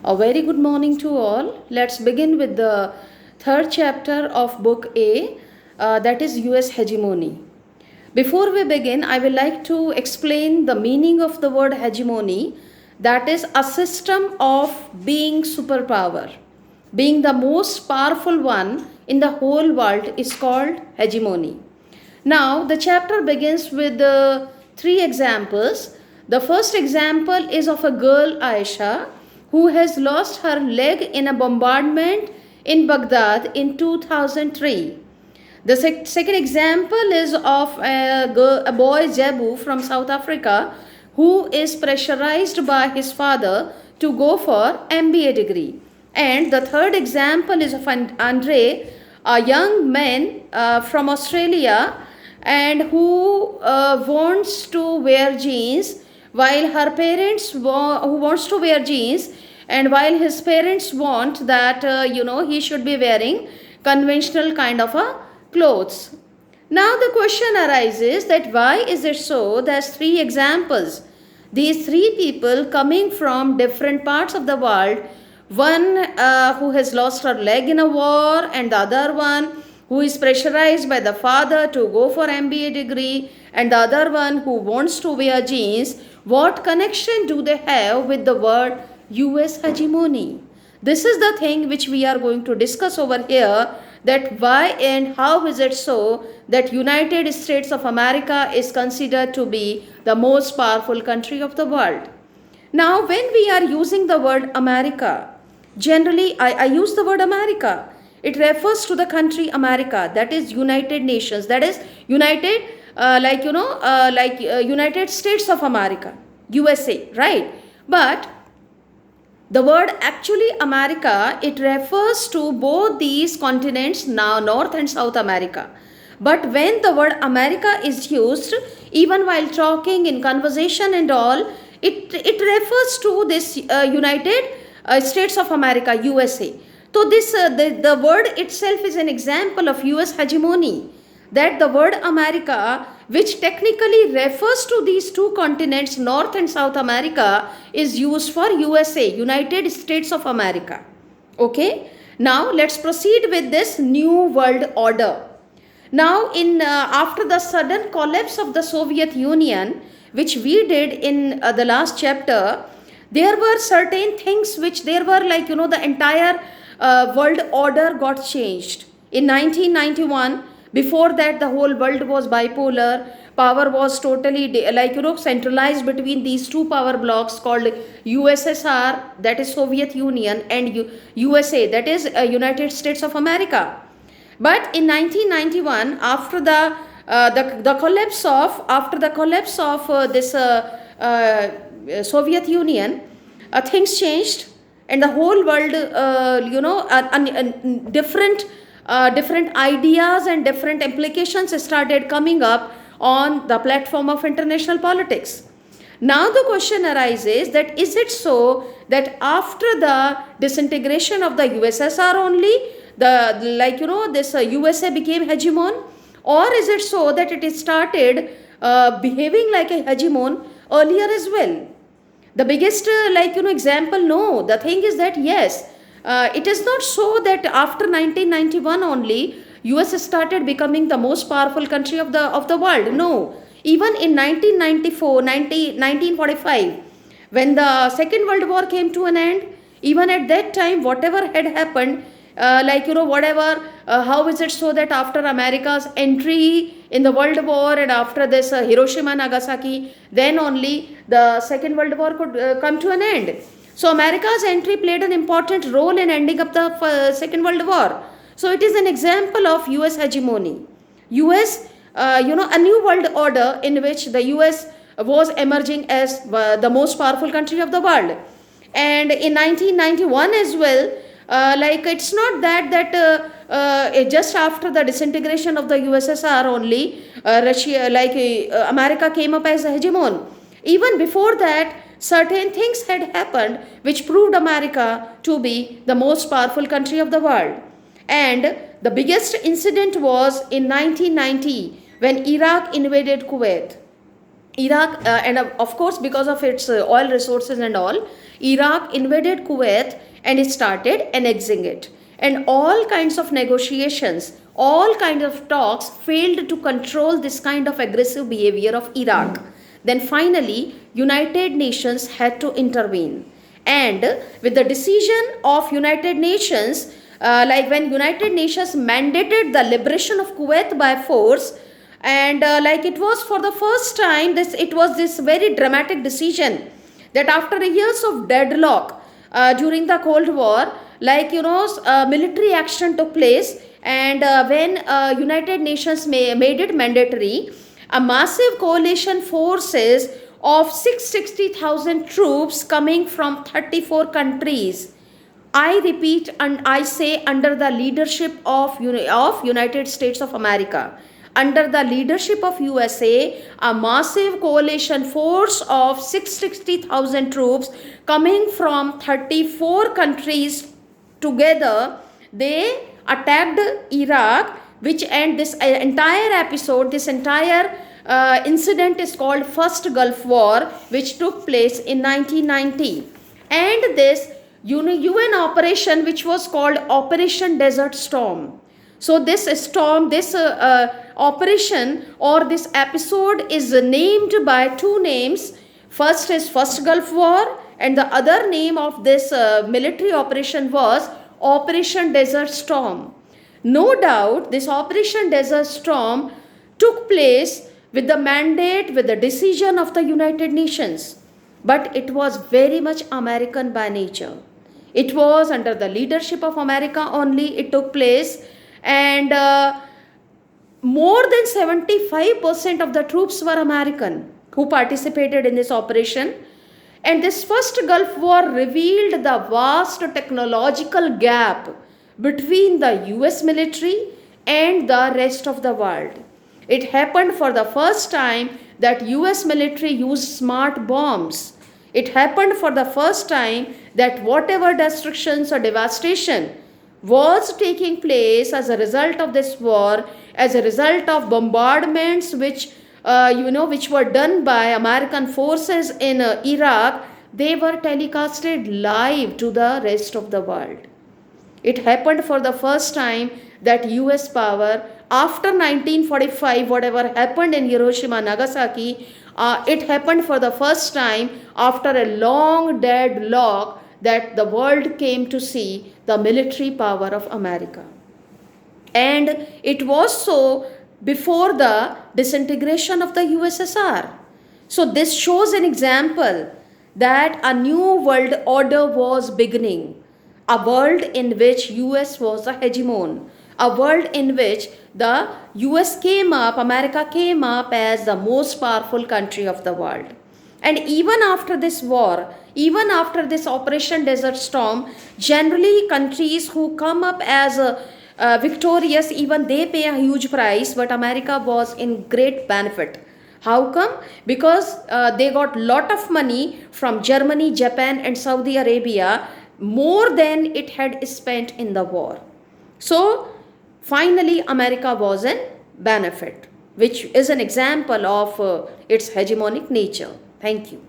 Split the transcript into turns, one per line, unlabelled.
A very good morning to all. Let's begin with the third chapter of Book A, that is US Hegemony. Before we begin, I would like to explain the meaning of the word hegemony, that is, a system of being superpower. Being the most powerful one in the whole world is called hegemony. Now, the chapter begins with three examples. The first example is of a girl, Aisha, who has lost her leg in a bombardment in Baghdad in 2003. The second example is of a boy, Zebu, from South Africa, who is pressurized by his father to go for MBA degree. And the third example is of Andre, a young man from Australia, and who wants to wear jeans while her parents who wants to wear jeans, and while his parents want that he should be wearing conventional kind of a clothes. Now the question arises that why is it so? There's three examples. These three people coming from different parts of the world. One who has lost her leg in a war, and the other one who is pressurized by the father to go for MBA degree, and the other one who wants to wear jeans. What connection do they have with the word US hegemony? This is the thing which we are going to discuss over here, that why and how is it so that United States of America is considered to be the most powerful country of the world. Now, when we are using the word America, generally I use the word America. It refers to the country America, that is United Nations, that is United United States of America, USA, right? But the word actually America, it refers to both these continents, now North and South America. But when the word America is used, even while talking in conversation and all, it refers to this United States of America, USA. So this the word itself is an example of US hegemony, that the word America, which technically refers to these two continents, North and South America, is used for USA, United States of America. Okay, now let's proceed with this new world order. Now, after the sudden collapse of the Soviet Union, which we did in the last chapter, there were certain things which there were the entire world order got changed. In 1991, before that the whole world was bipolar. Power was totally centralized between these two power blocks called USSR, that is Soviet Union, and USA, that is United States of America. But in 1991, after the collapse of this Soviet Union, things changed, and the whole world different ideas and different implications started coming up on the platform of international politics. Now the question arises that is it so that after the disintegration of the USSR only this USA became hegemon, or is it so that it started behaving like a hegemon earlier as well? The biggest example, no. The thing is that yes, it is not so that after 1991 only US started becoming the most powerful country of the world. No, even in 1945, when the Second World War came to an end, even at that time, whatever had happened, how is it so that after America's entry in the World War and after this Hiroshima Nagasaki, then only the Second World War could come to an end. So America's entry played an important role in ending up the Second World War. So it is an example of US hegemony. US, a new world order in which the US was emerging as the most powerful country of the world. And in 1991 as well, it's not that just after the disintegration of the USSR only, America came up as a hegemon. Even before that, certain things had happened which proved America to be the most powerful country of the world. And the biggest incident was in 1990 when Iraq invaded Kuwait. Iraq, and of course, because of its oil resources and all, Iraq invaded Kuwait and it started annexing it. And all kinds of negotiations, all kinds of talks failed to control this kind of aggressive behavior of Iraq. Then finally, United Nations had to intervene. And with the decision of United Nations, like when United Nations mandated the liberation of Kuwait by force, and like it was for the first time, it was this very dramatic decision that after years of deadlock during the Cold War, like military action took place, and when United Nations made it mandatory, a massive coalition forces of 660,000 troops coming from 34 countries, I repeat and I say, under the leadership of United States of America, under the leadership of USA, a massive coalition force of 660,000 troops coming from 34 countries together, they attacked Iraq, which, and this entire episode, this entire incident is called First Gulf War, which took place in 1990. And this UN operation, which was called Operation Desert Storm. So this storm, this operation or this episode is named by two names. First is First Gulf War, and the other name of this military operation was Operation Desert Storm. No doubt this Operation Desert Storm took place with the mandate, with the decision of the United Nations. But it was very much American by nature. It was under the leadership of America only it took place, and more than 75% of the troops were American who participated in this operation. And this first Gulf War revealed the vast technological gap between the US military and the rest of the world. It happened for the first time that US military used smart bombs. It happened for the first time that whatever destructions or devastation was taking place as a result of this war, as a result of bombardments which which were done by American forces in Iraq, they were telecasted live to the rest of the world. It happened for the first time that US power, after 1945, whatever happened in Hiroshima, Nagasaki, it happened for the first time after a long deadlock that the world came to see the military power of America. And it was so before the disintegration of the USSR. So this shows an example that a new world order was beginning, a world in which US was a hegemon, a world in which the US came up, America came up as the most powerful country of the world. And even after this war, even after this Operation Desert Storm, generally countries who come up as victorious, even they pay a huge price, but America was in great benefit. How come? Because they got lot of money from Germany, Japan and Saudi Arabia, more than it had spent in the war. So finally America was in benefit, which is an example of its hegemonic nature. Thank you.